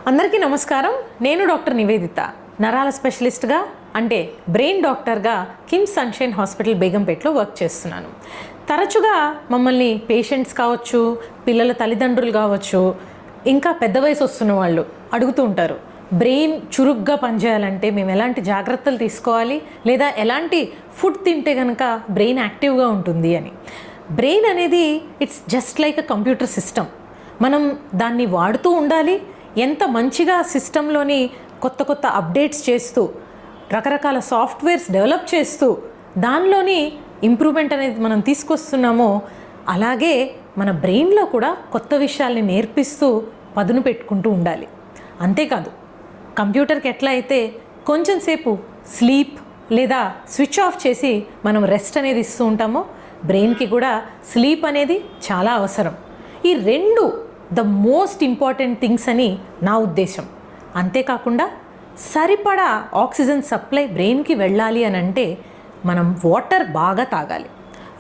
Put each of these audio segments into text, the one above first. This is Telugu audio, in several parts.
అందరికీ నమస్కారం. నేను డాక్టర్ నివేదిత, నరాల స్పెషలిస్ట్గా అంటే బ్రెయిన్ డాక్టర్గా కిమ్స్ సన్షైన్ హాస్పిటల్ బేగంపేటలో వర్క్ చేస్తున్నాను. తరచుగా మమ్మల్ని పేషెంట్స్ కావచ్చు, పిల్లల తల్లిదండ్రులు కావచ్చు, ఇంకా పెద్ద వయసు వస్తున్న వాళ్ళు అడుగుతూ ఉంటారు, బ్రెయిన్ చురుగ్గా పనిచేయాలంటే మేము ఎలాంటి జాగ్రత్తలు తీసుకోవాలి, లేదా ఎలాంటి ఫుడ్ తింటే కనుక బ్రెయిన్ యాక్టివ్గా ఉంటుంది అని. బ్రెయిన్ అనేది it's just like a computer system. మనం దాన్ని వాడుతూ ఉండాలి. ఎంత మంచిగా సిస్టంలోని కొత్త కొత్త అప్డేట్స్ చేస్తూ, రకరకాల సాఫ్ట్వేర్స్ డెవలప్ చేస్తూ దానిలోని ఇంప్రూవ్మెంట్ అనేది మనం తీసుకొస్తున్నామో, అలాగే మన బ్రెయిన్లో కూడా కొత్త విషయాల్ని నేర్పిస్తూ పదును పెట్టుకుంటూ ఉండాలి. అంతేకాదు, కంప్యూటర్కి ఎట్లా అయితే కొంచెం సేపు స్లీప్ లేదా స్విచ్ ఆఫ్ చేసి మనం రెస్ట్ అనేది ఇస్తూ ఉంటామో, బ్రెయిన్కి కూడా స్లీప్ అనేది చాలా అవసరం. ఈ రెండు ద మోస్ట్ ఇంపార్టెంట్ థింగ్స్ అని నా ఉద్దేశం. అంతేకాకుండా సరిపడా ఆక్సిజన్ సప్లై బ్రెయిన్కి వెళ్ళాలి అని అంటే మనం వాటర్ బాగా తాగాలి.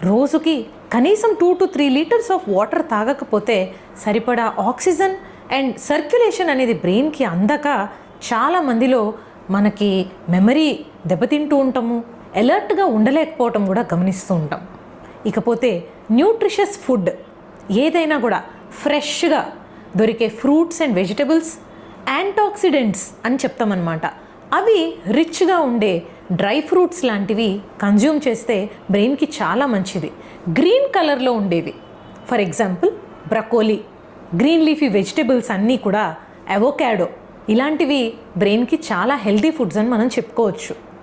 రోజుకి కనీసం 2 to 3 లీటర్స్ ఆఫ్ వాటర్ తాగకపోతే సరిపడా ఆక్సిజన్ అండ్ సర్క్యులేషన్ అనేది బ్రెయిన్కి అందక చాలామందిలో మనకి మెమరీ దెబ్బతింటూ ఉంటాము, అలర్ట్గా ఉండలేకపోవటం కూడా గమనిస్తూ ఉంటాం. ఇకపోతే న్యూట్రిషియస్ ఫుడ్ ఏదైనా కూడా ఫ్రెష్గా దొరికే ఫ్రూట్స్ అండ్ వెజిటబుల్స్, యాంటాక్సిడెంట్స్ అని చెప్తామన్నమాట. అవి రిచ్గా ఉండే డ్రై ఫ్రూట్స్ లాంటివి కన్జ్యూమ్ చేస్తే బ్రెయిన్కి చాలా మంచిది. గ్రీన్ కలర్లో ఉండేవి, for example broccoli, green leafy vegetables అన్నీ కూడా, అవోకాడో, ఇలాంటివి బ్రెయిన్కి చాలా హెల్తీ ఫుడ్స్ అని మనం చెప్పుకోవచ్చు.